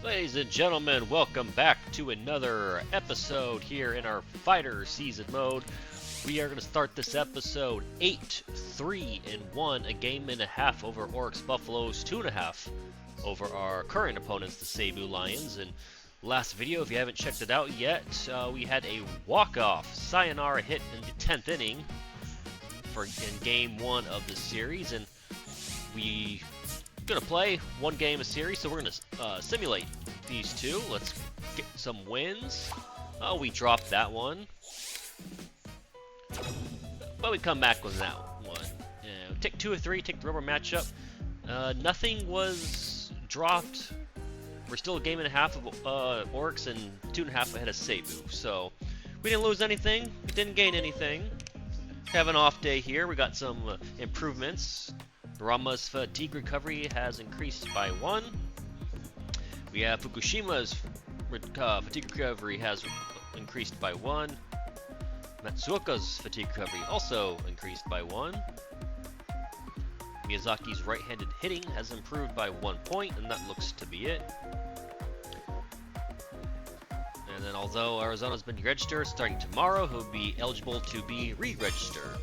Ladies and gentlemen, welcome back to another episode here in our Fighter Season mode. We are going to start this episode 8-3-1, a game and a half over Oryx Buffaloes, 2.5 over our current opponents, the Cebu Lions. And last video, if you haven't checked it out yet, we had a walk-off sayonara hit in the 10th inning in game 1 of the series, and we gonna play one game a series, so we're gonna simulate these two. Let's get some wins. Oh, we dropped that one, but we come back with that one. Take 2 or 3, take the rubber matchup. Nothing was dropped. We're still a game and a half of Oryx and 2.5 ahead of Cebu, so we didn't lose anything. We didn't gain anything. Have an off day here. We got some improvements. Rama's fatigue recovery has increased by 1. We have Fukushima's fatigue recovery has increased by 1. Matsuoka's fatigue recovery also increased by 1. Miyazaki's right-handed hitting has improved by 1 point, and that looks to be it. And then although Arizona's been registered, starting tomorrow, he'll be eligible to be re-registered.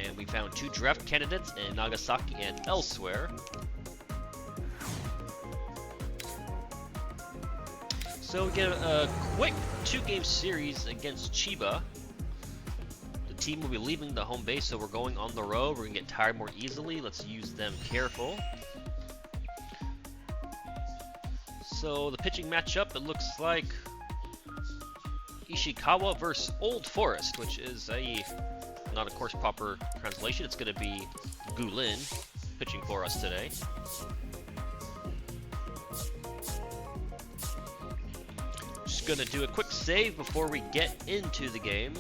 And we found 2 draft candidates in Nagasaki and elsewhere. So we get a quick 2-game series against Chiba. The team will be leaving the home base, so we're going on the road. We're going to get tired more easily. Let's use them careful. So the pitching matchup, it looks like Ishikawa versus Old Forest, which is not a course proper translation. It's going to be Gulin pitching for us today. Just going to do a quick save before we get into the game.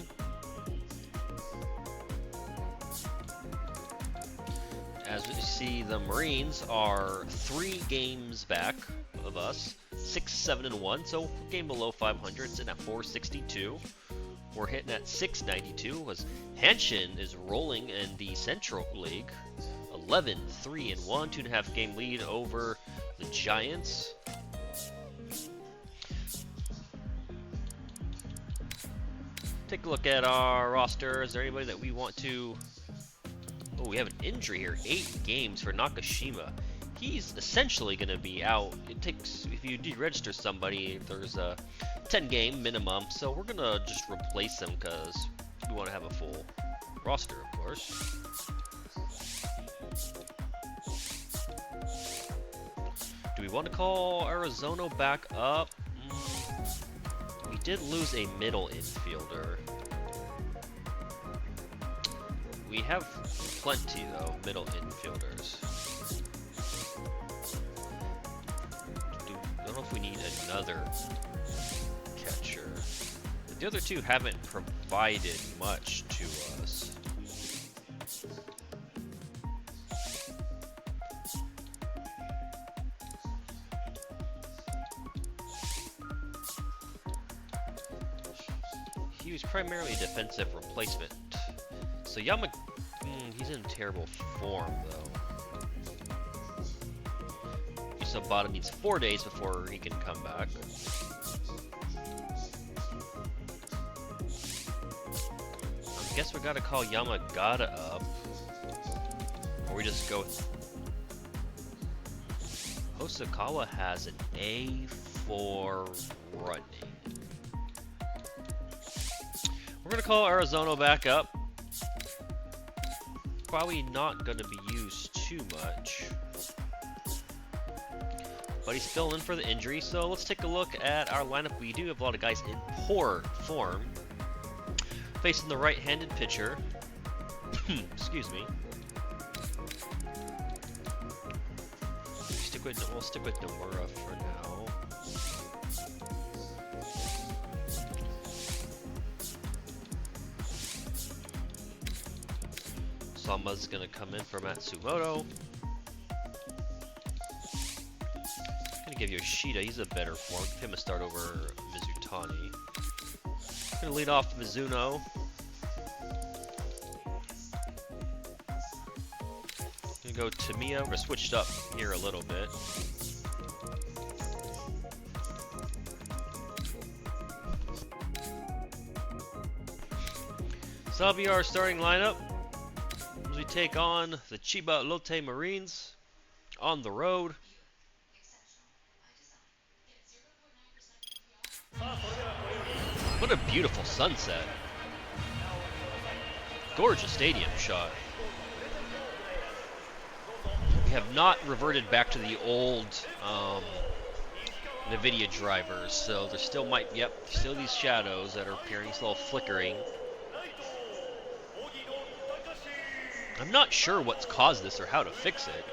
As we see, the Marines are 3 games back of us, 6-7-1, so game below 500, sitting at 462. We're hitting at 692 as Hanshin is rolling in the Central League, 11-3-1, 2.5 game lead over the Giants. Take a look at our roster. Is there anybody that we want to... Oh, we have an injury here. 8 games for Nakashima. He's essentially going to be out. It takes, if you deregister somebody, there's a 10-game minimum, so we're going to just replace him because we want to have a full roster, of course. Do we want to call Arizona back up? We did lose a middle infielder. We have plenty, though, middle infielders. I don't know if we need another catcher. The other 2 haven't provided much to us. He was primarily a defensive replacement. So he's in terrible form, though. Bottom needs 4 days before he can come back. I guess we gotta call Yamagata up. Or we just go with... Hosokawa has an A4 running. We're gonna call Arizona back up. Probably not gonna be used too much. But he's still in for the injury, so let's take a look at our lineup. We do have a lot of guys in poor form. Facing the right-handed pitcher. Excuse me. We'll stick with Nomura for now. Sama's gonna come in for Matsumoto. Give Yoshida, he's a better form. Give him a start over Mizutani. Gonna lead off Mizuno. Gonna go Tamiya. We're switched up here a little bit. So that'll be our starting lineup as we take on the Chiba Lotte Marines on the road. What a beautiful sunset. Gorgeous stadium shot. We have not reverted back to the old NVIDIA drivers, so there still might, still these shadows that are appearing, still flickering. I'm not sure what's caused this or how to fix it.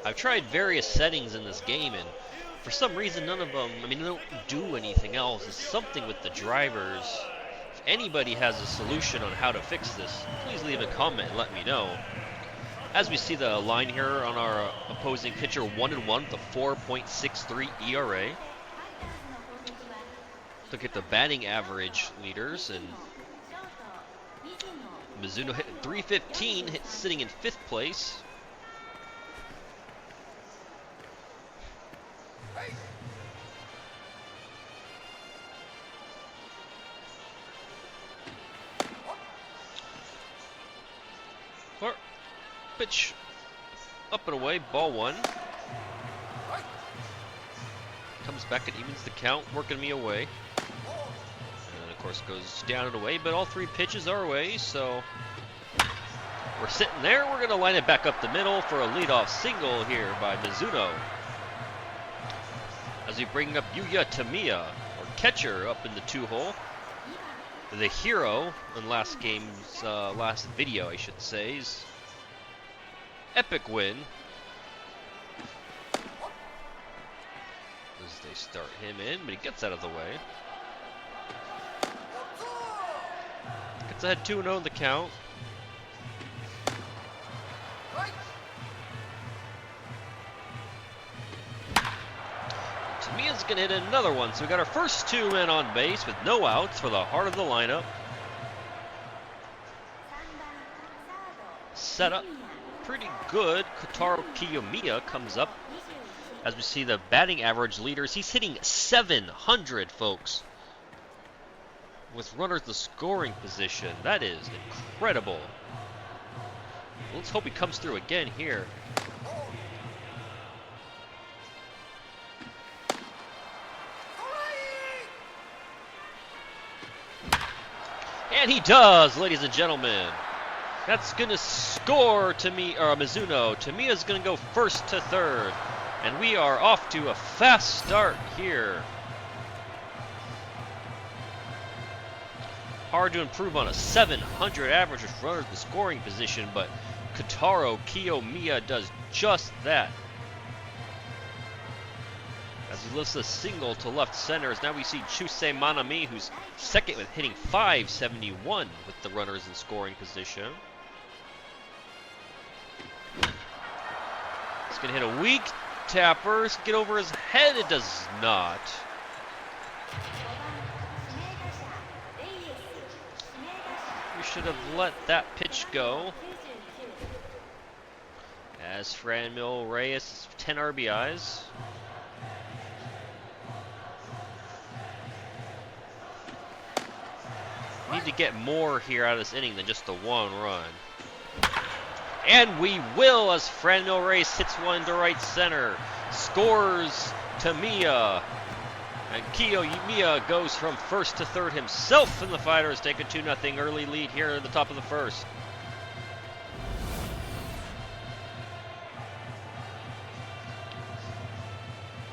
I've tried various settings in this game, and for some reason none of them, they don't do anything else. It's something with the drivers. If anybody has a solution on how to fix this, please leave a comment and let me know. As we see the line here on our opposing pitcher, 1-1 with a 4.63 ERA. Look at the batting average leaders, and Mizuno hit 315, sitting in 5th place. Pitch up and away, ball 1. Comes back and evens the count, working me away. And of course goes down and away, but all 3 pitches are away, so we're sitting there. We're going to line it back up the middle for a leadoff single here by Mizuno. As we bring up Yuya Tamiya, or catcher, up in the 2-hole. The hero in last game's, last video, I should say, is epic win. As they start him in, but he gets out of the way. Gets ahead 2-0 in the count. Tamiya's gonna hit another one, so we got our first 2 men on base with no outs for the heart of the lineup. Set up pretty good. Kotaro Kiyomiya comes up. As we see the batting average leaders, he's hitting 700, folks, with runners in the scoring position. That is incredible. Let's hope he comes through again here. And he does, ladies and gentlemen. That's going to score Mizuno. Tamiya's going to go 1st to 3rd. And we are off to a fast start here. Hard to improve on a 700 average with runners in the scoring position, but Kotaro Kiyomiya does just that. As he lifts a single to left center, as now we see Chusei Manami, who's 2nd with hitting .571 with the runners in scoring position. It's going to hit a weak tapper. Get over his head. It does not. We should have let that pitch go. As Franmil Reyes, 10 RBIs. Need to get more here out of this inning than just the 1 run. And we will, as Franmil Reyes hits one to right center. Scores Tamiya. And Kiyomiya goes from 1st to 3rd himself, and the Fighters take a 2-0 early lead here at the top of the 1st.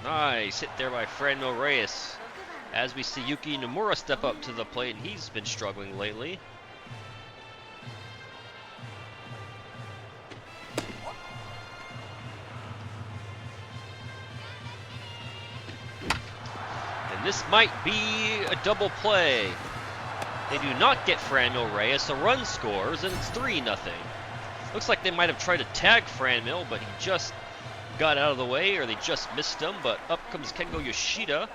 Nice hit there by Franmil Reyes. As we see Yuki Nomura step up to the plate, and he's been struggling lately. And this might be a double play. They do not get Franmil Reyes, a run scores, and it's 3-0. Looks like they might have tried to tag Franmil, but he just got out of the way, or they just missed him, but up comes Kengo Yoshida,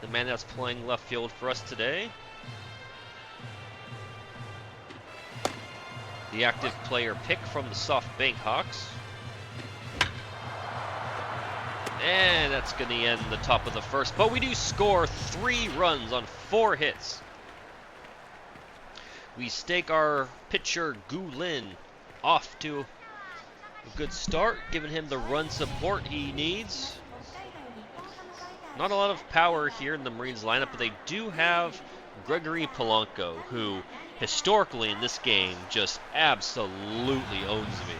the man that's playing left field for us today. The active player pick from the SoftBank Hawks. And that's going to end the top of the 1st. But we do score 3 runs on 4 hits. We stake our pitcher Gulin off to a good start, giving him the run support he needs. Not a lot of power here in the Marines lineup, but they do have Gregory Polanco, who historically in this game just absolutely owns me.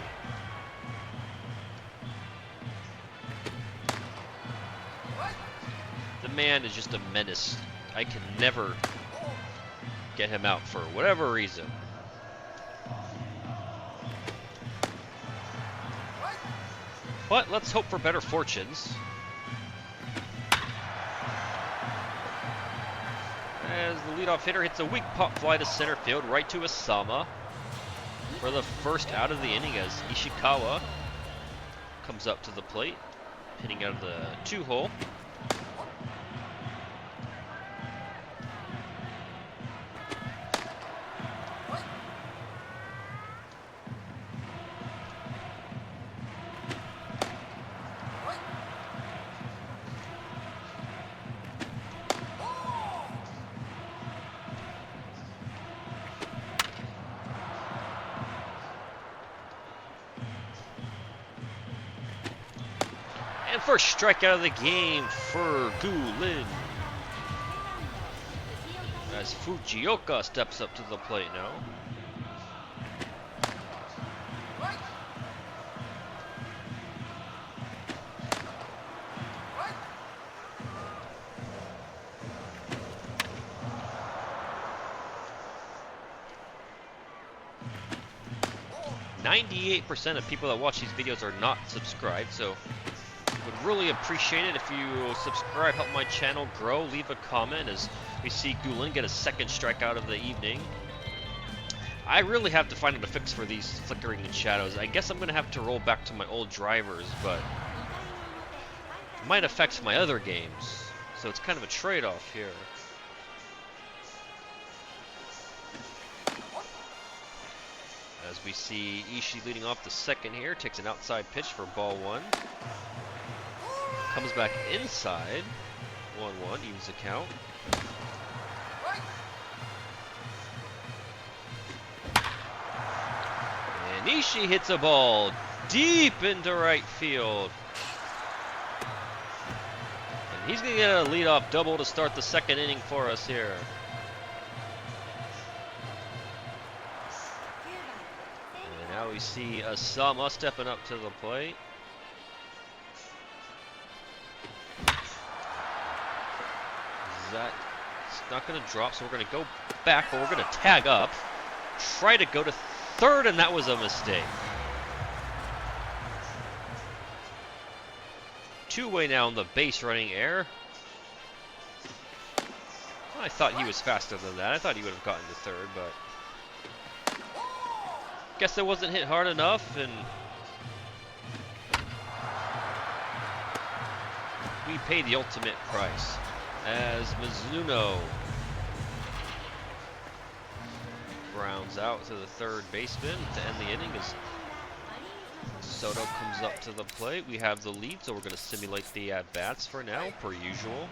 The man is just a menace. I can never get him out for whatever reason. But let's hope for better fortunes. As the leadoff hitter hits a weak pop fly to center field, right to Asama for the first out of the inning, as Ishikawa comes up to the plate, hitting out of the 2-hole. And first strikeout of the game for Gulin, as Fujioka steps up to the plate now. %98 of people that watch these videos are not subscribed, so would really appreciate it if you subscribe, help my channel grow, leave a comment as we see Gulin get a second strikeout of the evening. I really have to find out a fix for these flickering in shadows. I guess I'm going to have to roll back to my old drivers, but it might affect my other games, so it's kind of a trade-off here. As we see Ishii leading off the second here, takes an outside pitch for ball 1. Comes back inside, 1-1, evens the count. And Ishii hits a ball deep into right field. And he's going to get a leadoff double to start the second inning for us here. And now we see Asama stepping up to the plate. That's not going to drop, so we're going to go back, but we're going to tag up, try to go to third, and that was a mistake. Two-way now on the base running error. I thought he was faster than that. I thought he would have gotten to third, but guess it wasn't hit hard enough, and we paid the ultimate price. As Mizuno grounds out to the third baseman to end the inning as Soto comes up to the plate. We have the lead, so we're going to simulate the at-bats for now, per usual.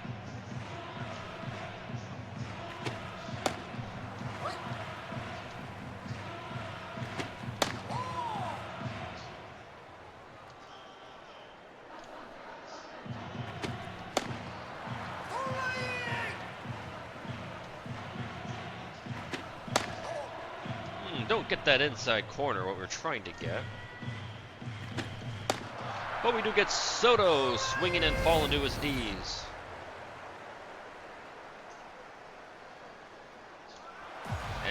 Don't get that inside corner, what we're trying to get. But we do get Soto swinging and falling to his knees.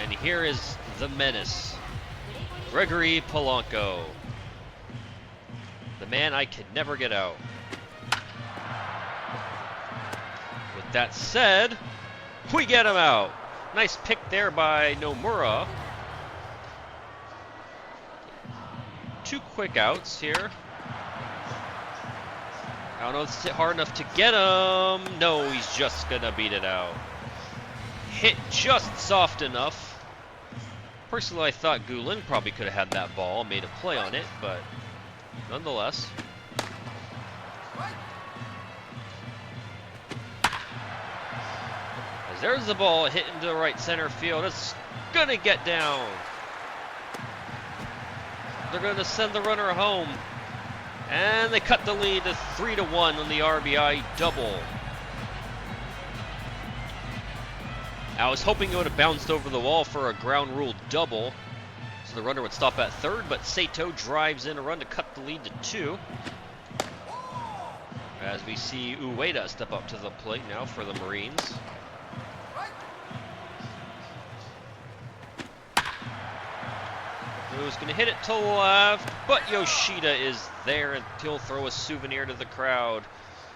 And here is the menace, Gregory Polanco. The man I could never get out. With that said, we get him out. Nice pick there by Nomura. 2 quick outs here. I don't know if it's hit hard enough to get him. No, he's just gonna beat it out. Hit just soft enough. Personally, I thought Gulin probably could have had that ball, made a play on it, but nonetheless. As there's the ball hit into right center field. It's gonna get down. They're gonna send the runner home. And they cut the lead to 3-1 on the RBI double. I was hoping it would have bounced over the wall for a ground rule double, so the runner would stop at third, but Sato drives in a run to cut the lead to 2. As we see Ueda step up to the plate now for the Marines. Who's going to hit it to left, but Yoshida is there, and he'll throw a souvenir to the crowd.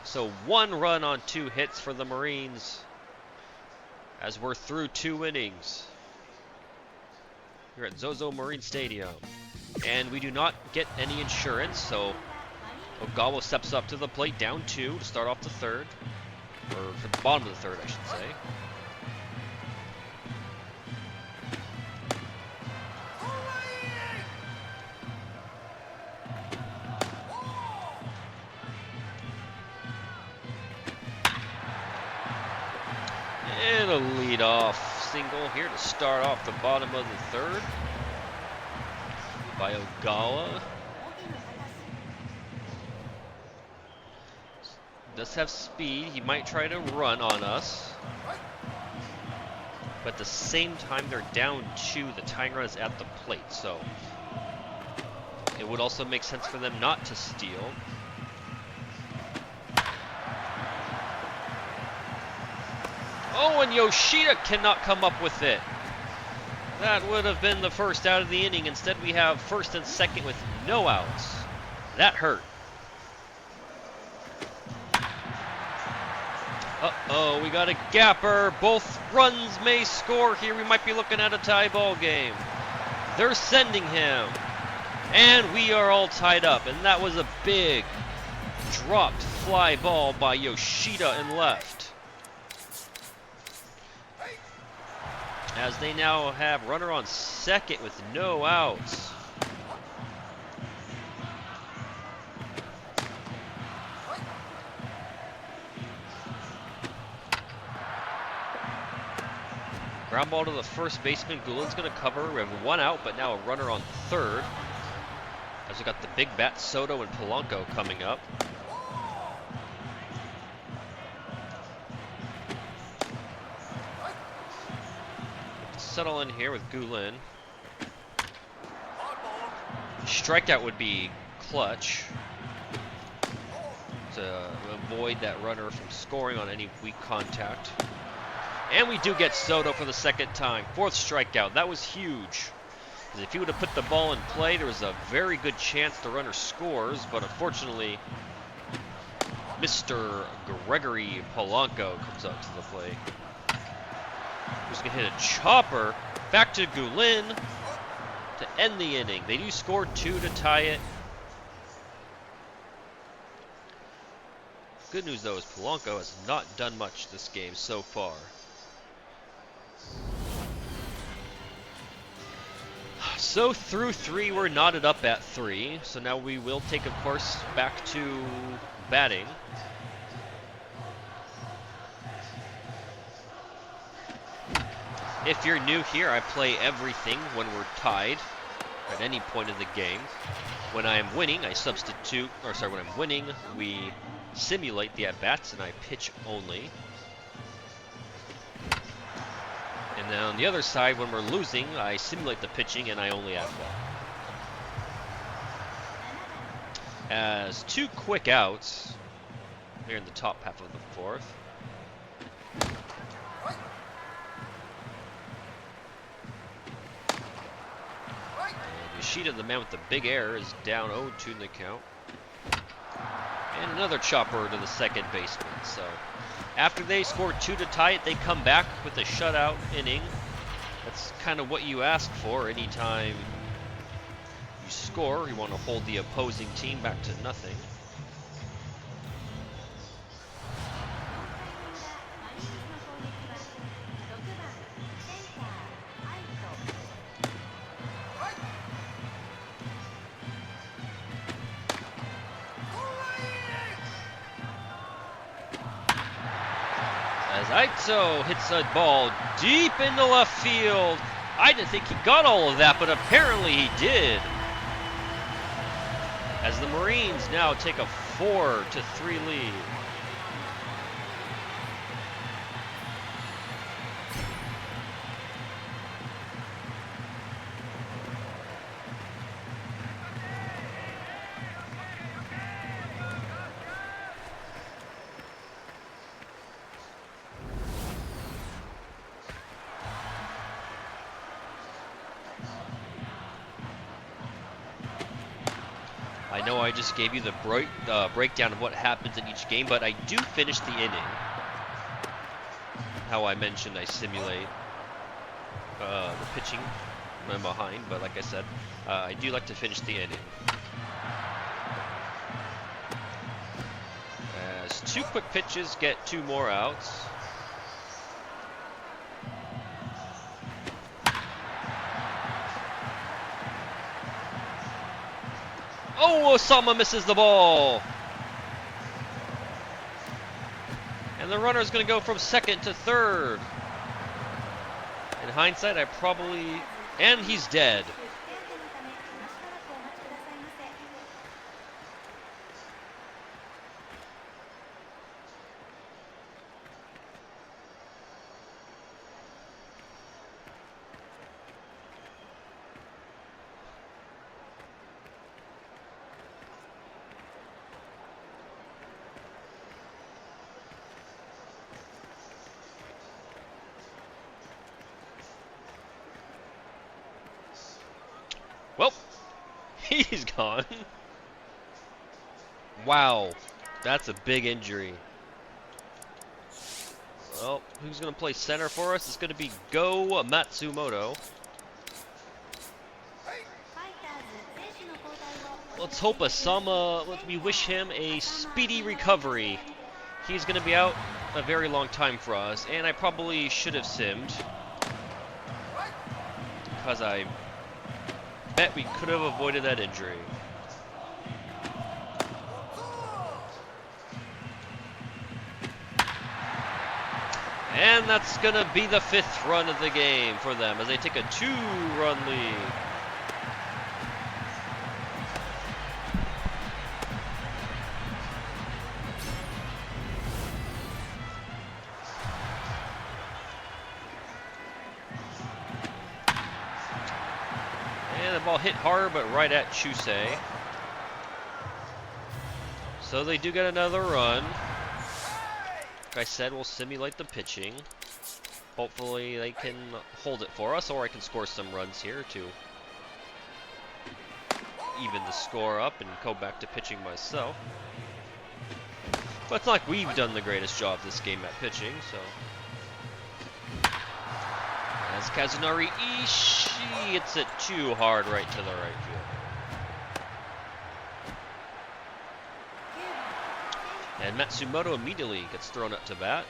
So 1 run on 2 hits for the Marines as we're through 2 innings here at Zozo Marine Stadium. And we do not get any insurance, so Ogawa steps up to the plate, down 2 to start off the third, or for the bottom of the third, I should say. And a lead-off single here to start off the bottom of the third by Ogawa. Does have speed. He might try to run on us. But at the same time, they're down 2. The tying run is at the plate, so it would also make sense for them not to steal. Oh, and Yoshida cannot come up with it. That would have been the first out of the inning. Instead, we have first and second with no outs. That hurt. Uh-oh, we got a gapper. Both runs may score here. We might be looking at a tie ball game. They're sending him. And we are all tied up. And that was a big dropped fly ball by Yoshida in left. As they now have runner on second with no outs. Ground ball to the first baseman. Gulin's going to cover. We have 1 out, but now a runner on third. As we got the big bat Soto and Polanco coming up. Settle in here with Gulin. Strikeout would be clutch to avoid that runner from scoring on any weak contact. And we do get Soto for the second time. 4th strikeout. That was huge. Because if he would have put the ball in play, there was a very good chance the runner scores. But unfortunately, Mr. Gregory Polanco comes up to the plate. Who's going to hit a chopper back to Gulin to end the inning. They do score 2 to tie it. Good news, though, is Polanco has not done much this game so far. So through 3, we're knotted up at 3. So now we will take a course back to batting. If you're new here, I play everything when we're tied at any point in the game. When I am winning, I substitute, or sorry, when I'm winning, we simulate the at-bats and I pitch only. And then on the other side, when we're losing, I simulate the pitching and I only add ball. As 2 quick outs here in the top half of the 4th. Yoshida, the man with the big error, is down 0-2 in the count. And another chopper to the second baseman. So after they score 2 to tie it, they come back with a shutout inning. That's kind of what you ask for anytime you score. You want to hold the opposing team back to nothing. Aito hits a ball deep into left field. I didn't think he got all of that, but apparently he did. As the Marines now take a 4-3 lead. I know I just gave you the breakdown of what happens in each game, but I do finish the inning. How I mentioned, I simulate the pitching when I'm behind, but like I said, I do like to finish the inning. As 2 quick pitches get 2 more outs. Oh, Osama misses the ball. And the runner's going to go from second to third. In hindsight, I probably... And he's dead. Well, he's gone. Wow, that's a big injury. Well, who's going to play center for us? It's going to be Go Matsumoto. Let's hope we wish him a speedy recovery. He's going to be out a very long time for us, and I probably should have simmed. Because I bet we could have avoided that injury. And that's going to be the 5th run of the game for them as they take a 2-run lead. And the ball hit hard, but right at Chusei. So they do get another run. Like I said, we'll simulate the pitching. Hopefully they can hold it for us, or I can score some runs here to even the score up and go back to pitching myself. But it's not like we've done the greatest job this game at pitching, so. As Kazunari Ishii hits it too hard right to the right field. And Matsumoto immediately gets thrown up to bat.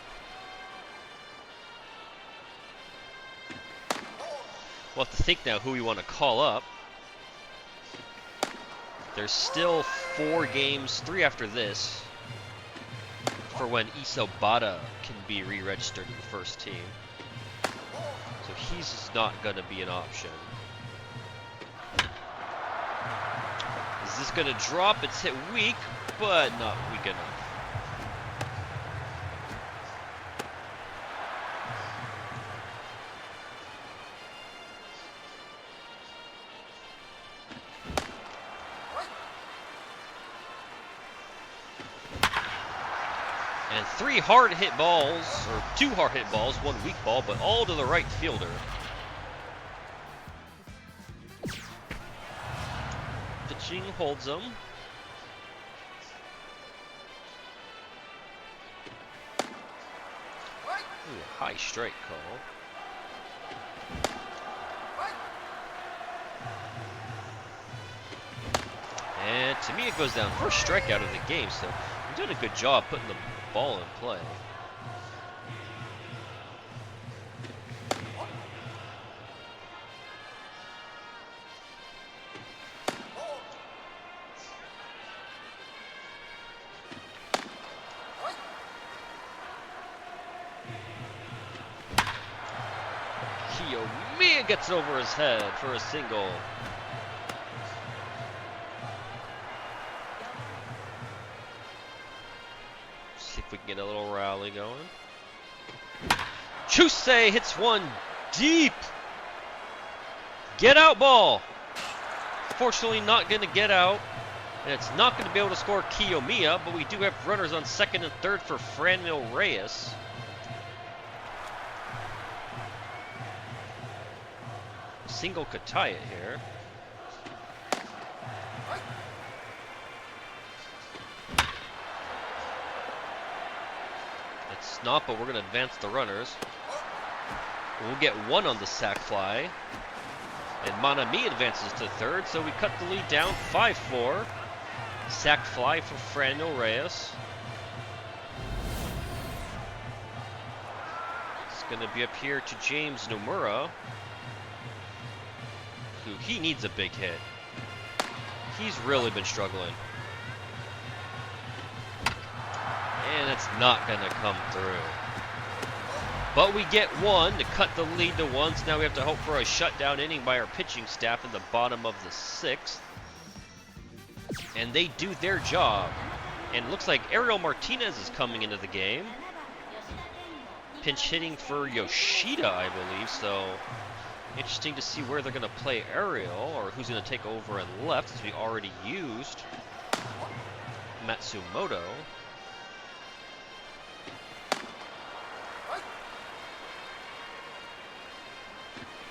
We'll have to think now who we want to call up. There's still 4 games, 3 after this, for when Isobata can be re-registered in the first team. So he's not going to be an option. Is this going to drop? It's hit weak, but not weak enough. And 3 hard hit balls, or 2 hard hit balls, 1 weak ball, but all to the right fielder. Pitching holds him. Ooh, high strike call. And to me it goes down. First strikeout of the game, so we're doing a good job putting the ball in play. Mia gets it over his head for a single. See if we can get a little rally going. Chusei hits one deep. Get out ball. Fortunately not going to get out. And it's not going to be able to score Kiyomiya, but we do have runners on second and third for Franmil Reyes. Single could tie it here. It's not, but we're going to advance the runners. We'll get one on the sac fly. And Manami advances to third, so we cut the lead down 5-4. Sac fly for Franmil Reyes. It's going to be up here to James Nomura, who he needs a big hit. He's really been struggling. And it's not going to come through. But we get one to cut the lead to one, so now we have to hope for a shutdown inning by our pitching staff in the bottom of the sixth. And they do their job. And it looks like Ariel Martinez is coming into the game. Pinch hitting for Yoshida, I believe, so interesting to see where they're going to play Ariel, or who's going to take over and left, since we already used Matsumoto.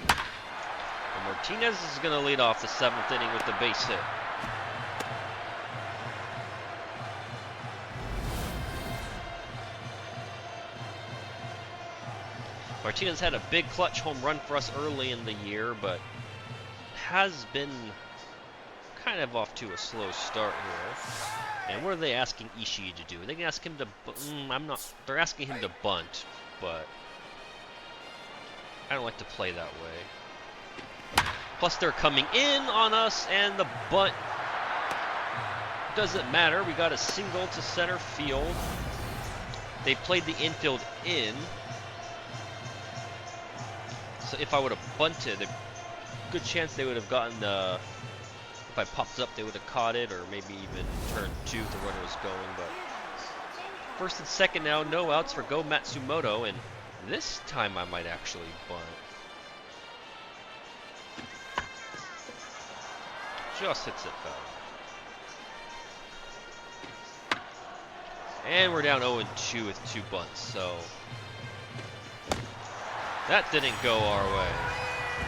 And Martinez is going to lead off the seventh inning with the base hit. Martinez had a big clutch home run for us early in the year, but has been kind of off to a slow start here. And what are they asking Ishii to do? They can ask him to. They're asking him to bunt, but I don't like to play that way. Plus, they're coming in on us, and the bunt doesn't matter. We got a single to center field. They played the infield in. So if I would have bunted, a good chance they would have gotten, if I popped up, they would have caught it, or maybe even turned two if the runner was going. But first and second now, no outs for Go Matsumoto, and this time I might actually bunt. Just hits it foul. And we're down 0-2 with two bunts, so that didn't go our way.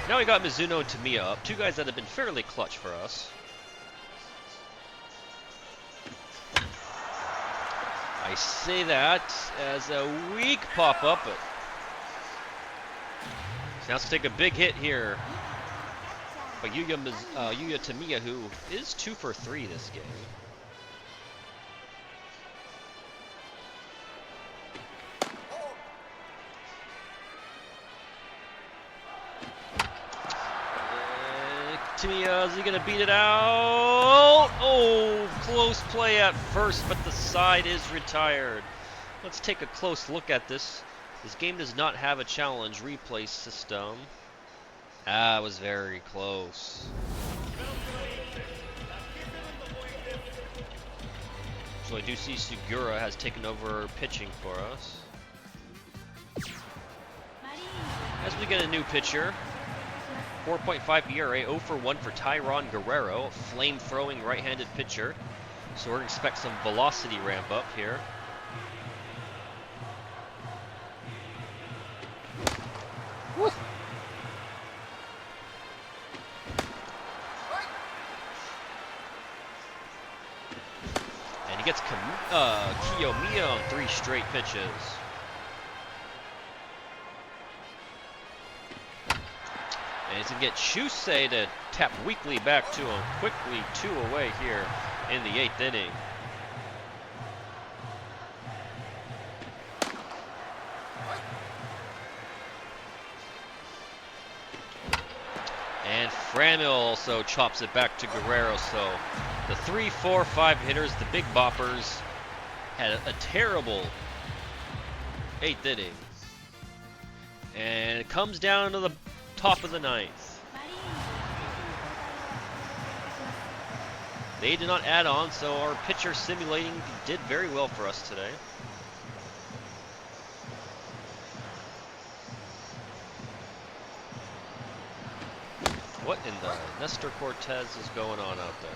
Now we got Mizuno and Tamiya up, two guys that have been fairly clutch for us. I say that as a weak pop-up, but now let's take a big hit here by Yuya Tamiya, who is 2 for 3 this game. Tamiya, is he going to beat it out? Oh, close play at first, but the side is retired. Let's take a close look at this. This game does not have a challenge replay system. Ah, it was very close. So I do see Sugura has taken over pitching for us. As we get a new pitcher. 4.5 ERA, 0 for 1 for Tyron Guerrero, a flame-throwing right-handed pitcher. So we're going to expect some velocity ramp up here. Woo. And he gets Kiyomiya on 3 straight pitches. And he's going to get Chusei to tap weakly back to him. Quickly 2 away here in the 8th inning. And Franmil also chops it back to Guerrero. So the 3, 4, 5 hitters, the big boppers, had a terrible 8th inning. And it comes down to the top of the ninth. They did not add on, so our pitcher simulating did very well for us today. What in the Nestor Cortez is going on out there?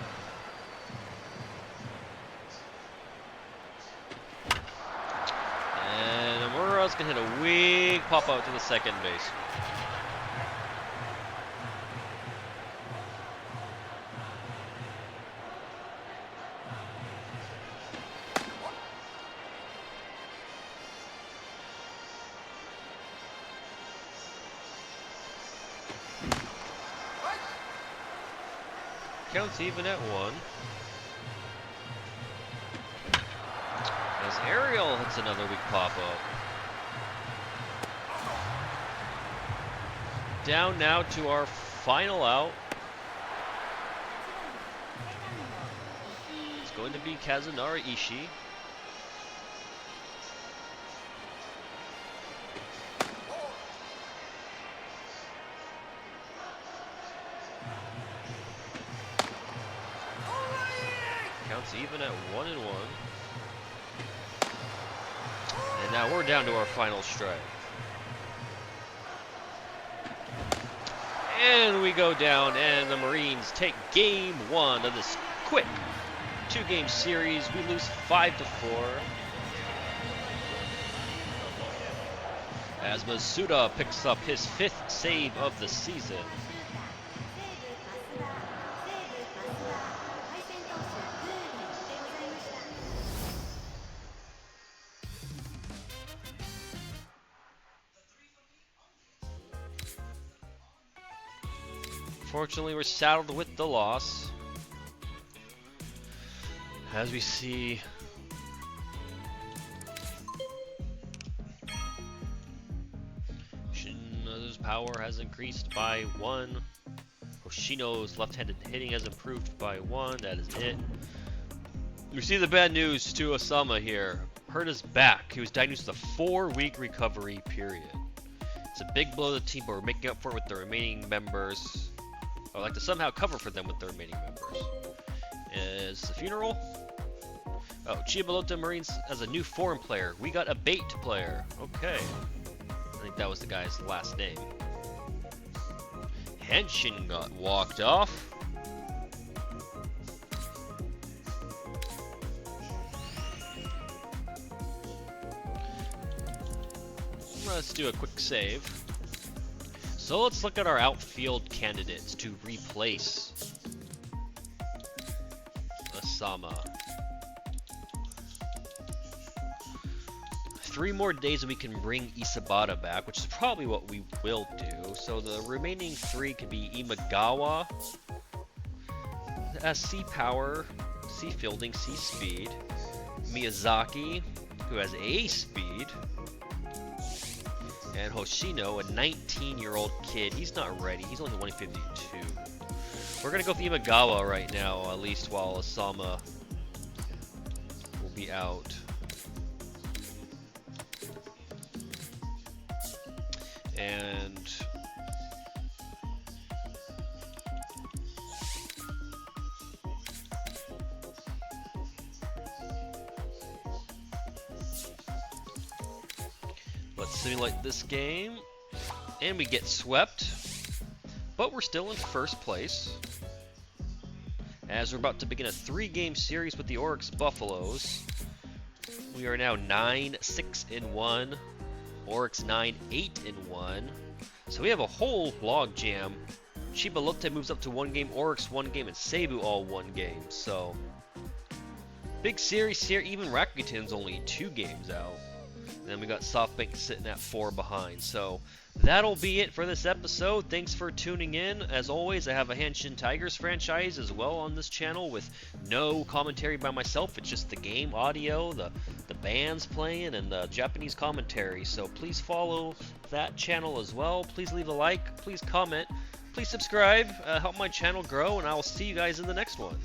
And Amura's gonna hit a weak pop out to the second base. Counts even at 1. As Ariel hits another weak pop-up. Down now to our final out. It's going to be Kazunara Ishii. Even at 1-1. And now we're down to our final strike. And we go down, and the Marines take game 1 of this quick 2-game series. We lose 5-4. As Masuda picks up his 5th save of the season. Fortunately, we're saddled with the loss. As we see, Shino's power has increased by 1. Hoshino's left-handed hitting has improved by 1. That is it. We see the bad news to Osama here. Hurt his back. He was diagnosed with a 4-week recovery period. It's a big blow to the team, but we're making up for it with the remaining members. I would like to somehow cover for them with the remaining members. Is the funeral? Oh, Chiba Lotte Marines as a new foreign player. We got a bait player. Okay. I think that was the guy's last name. Henshin got walked off. Let's do a quick save. So let's look at our outfield candidates to replace Osama. 3 more days and we can bring Isabata back, which is probably what we will do. So the remaining 3 could be Imagawa, has C power, C fielding, C speed. Miyazaki, who has A speed. And Hoshino, a 19-year-old kid. He's not ready. He's only 152. We're going to go with Imagawa right now, at least while Osama will be out. And let's simulate this game, and we get swept, but we're still in first place as we're about to begin a 3-game series with the Oryx Buffaloes. We are now 9-6-1, Oryx 9-8-1, so we have a whole log jam. Chiba Lotte moves up to 1 game, Oryx 1 game, and Seibu all 1 game, so big series here. Even Rakuten's only 2 games out. And then we got SoftBank sitting at 4 behind. So that'll be it for this episode. Thanks for tuning in. As always, I have a Hanshin Tigers franchise as well on this channel with no commentary by myself. It's just the game audio, the bands playing, and the Japanese commentary. So please follow that channel as well. Please leave a like. Please comment. Please subscribe. Help my channel grow, and I will see you guys in the next one.